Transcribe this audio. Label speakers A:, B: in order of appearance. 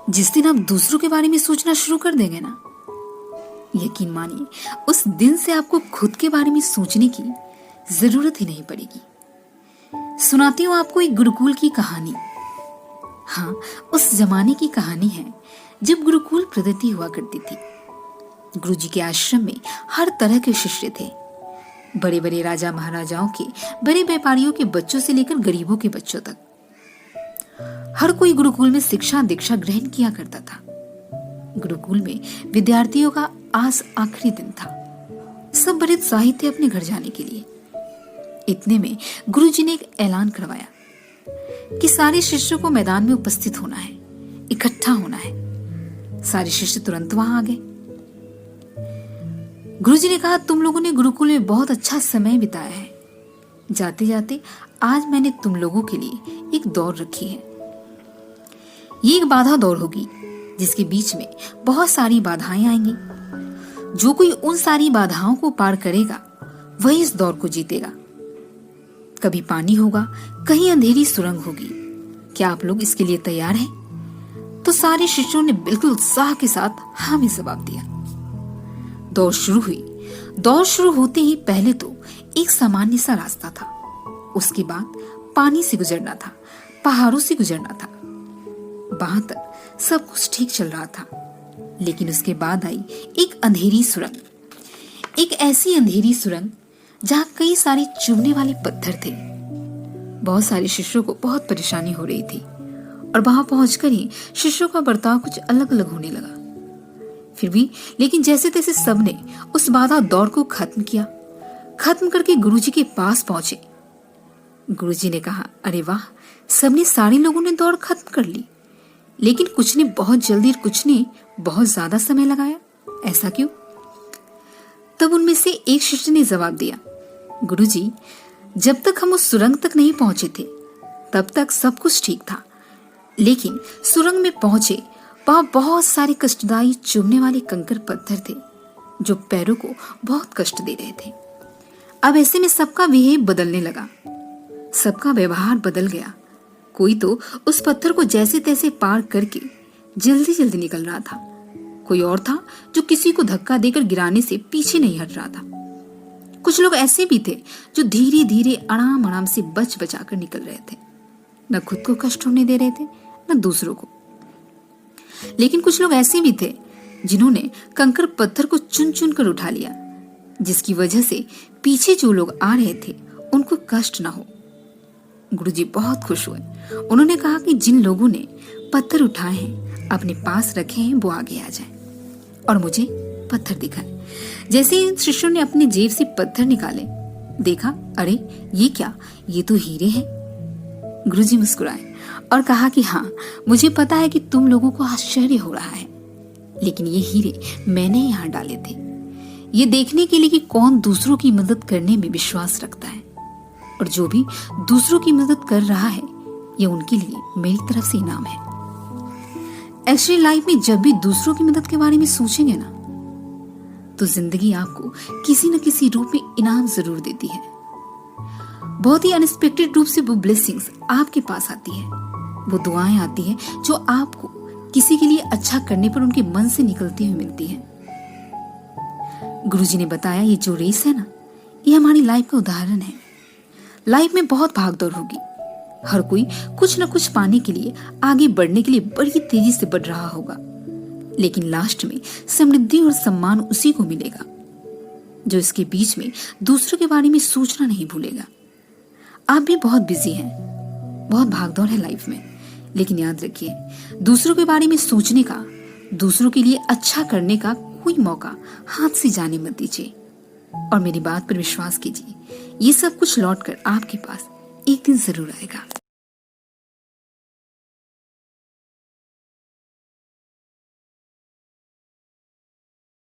A: जिस दिन आप दूसरों के बारे में सोचना शुरू कर देंगे ना, यकीन मानिए उस दिन से आपको खुद के बारे में सोचने की जरूरत ही नहीं पड़ेगी। सुनाती हूँ आपको एक गुरुकुल की कहानी। हाँ, उस जमाने की कहानी है जब गुरुकुल पद्धति हुआ करती थी। गुरुजी के आश्रम में हर तरह के शिष्य थे, बड़े बड़े राजा महाराजाओं के, बड़े व्यापारियों के बच्चों से लेकर गरीबों के बच्चों तक। हर कोई गुरुकुल में शिक्षा दीक्षा ग्रहण किया करता था। गुरुकुल में विद्यार्थियों का आज आखिरी दिन था। सब बड़े उत्साहित थे अपने घर जाने के लिए। इतने में गुरुजी ने एक ऐलान करवाया कि सारे शिष्यों को मैदान में उपस्थित होना है, इकट्ठा होना है। सारे शिष्य तुरंत वहां आ गए। गुरुजी ने कहा, तुम लोगों ने गुरुकुल में बहुत अच्छा समय बिताया है। जाते जाते आज मैंने तुम लोगों के लिए एक दौड़ रखी है। ये एक बाधा दौड़ होगी जिसके बीच में बहुत सारी बाधाएं आएंगी। जो कोई उन सारी बाधाओं को पार करेगा वही इस दौड़ को जीतेगा। कभी पानी होगा, कहीं अंधेरी सुरंग होगी। क्या आप लोग इसके लिए तैयार हैं? तो सारे शिष्यों ने बिल्कुल उत्साह के साथ हाँ में जवाब दिया। दौड़ शुरू हुई। दौड़ शुरू होते ही पहले तो एक सामान्य सा रास्ता था, उसके बाद पानी से गुजरना था, पहाड़ों से गुजरना था। वहां तक सब कुछ ठीक चल रहा था, लेकिन उसके बाद आई एक अंधेरी सुरंग। एक ऐसी अंधेरी सुरंग जहां कई सारे चुभने वाले पत्थर थे। बहुत सारे शिष्यों को बहुत परेशानी हो रही थी और वहां पहुंचकर ही शिष्यों का बर्ताव कुछ अलग अलग होने लगा। फिर भी लेकिन जैसे तैसे सबने उस बाधा दौड़ को खत्म किया। खत्म करके गुरुजी के पास पहुंचे। गुरुजी ने कहा, अरे वाह, सबने, सारे लोगों ने दौड़ खत्म कर ली, लेकिन कुछ ने बहुत जल्दी और कुछ ने बहुत ज्यादा समय लगाया। ऐसा क्यों? तब उनमें से एक शिष्य ने जवाब दिया, गुरुजी, जब तक हम उस सुरंग तक नहीं पहुंचे थे तब तक सब कुछ ठीक था, लेकिन सुरंग में पहुंचे वहां बहुत सारे कष्टदायी चुभने वाले कंकर पत्थर थे जो पैरों को बहुत कष्ट दे रहे थे। अब ऐसे में सबका विहेव बदलने लगा, सबका व्यवहार बदल गया। कोई तो उस पत्थर को जैसे तैसे पार करके जल्दी जल्दी निकल रहा था। कोई और था जो किसी को धक्का देकर गिराने से पीछे नहीं हट रहा था। कुछ लोग ऐसे भी थे जो धीरे धीरे आराम आराम से बच बचाकर निकल रहे थे। न खुद को कष्ट होने दे रहे थे, न दूसरों को। लेकिन कुछ लोग ऐसे भी थे जिन्होंने कंकर पत्थर को चुन चुन कर उठा लिया, जिसकी वजह से पीछे जो लोग आ रहे थे उनको कष्ट ना हो। गुरुजी बहुत खुश हुए। उन्होंने कहा कि जिन लोगों ने पत्थर उठाए हैं, अपने पास रखे हैं, वो आगे आ जाए और मुझे पत्थर दिखाए। जैसे ही इन शिष्यों ने अपने जेब से पत्थर निकाले, देखा, अरे ये क्या, ये तो हीरे हैं। गुरुजी मुस्कुराए और कहा कि हाँ, मुझे पता है कि तुम लोगों को आश्चर्य हो रहा है, लेकिन ये हीरे मैंने यहाँ डाले थे, ये देखने के लिए कि कौन दूसरों की मदद करने में विश्वास रखता है, और जो भी दूसरों की मदद कर रहा है ये उनके लिए मेरी तरफ से इनाम है। एक्चुअली लाइफ में जब भी दूसरों की मदद के बारे में सोचेंगे ना, तो जिंदगी आपको किसी न किसी रूप में इनाम जरूर देती है। बहुत ही अनएक्सपेक्टेड रूप से वो ब्लेसिंग्स आपके पास आती है, वो दुआएं आती हैं जो आपको किसी के लिए अच्छा करने पर उनके मन से निकलती हुई मिलती है। गुरुजी ने बताया, ये जो रेस है ना, ये हमारी लाइफ का उदाहरण है। लाइफ में बहुत भागदौड़ होगी, हर कोई कुछ न कुछ पाने के लिए, आगे बढ़ने के लिए बड़ी तेजी से बढ़ रहा होगा, लेकिन लास्ट में समृद्धि और सम्मान उसी को मिलेगा जो इसके बीच में दूसरों के बारे में सोचना नहीं भूलेगा। आप भी बहुत बिजी हैं, बहुत भागदौड़ है लाइफ में, लेकिन याद रखिए, दूसरों के बारे में सोचने का, दूसरों के लिए अच्छा करने का कोई मौका हाथ से जाने मत दीजिए। और मेरी बात पर विश्वास कीजिए, ये सब कुछ लौट कर आपके पास एक दिन जरूर आएगा।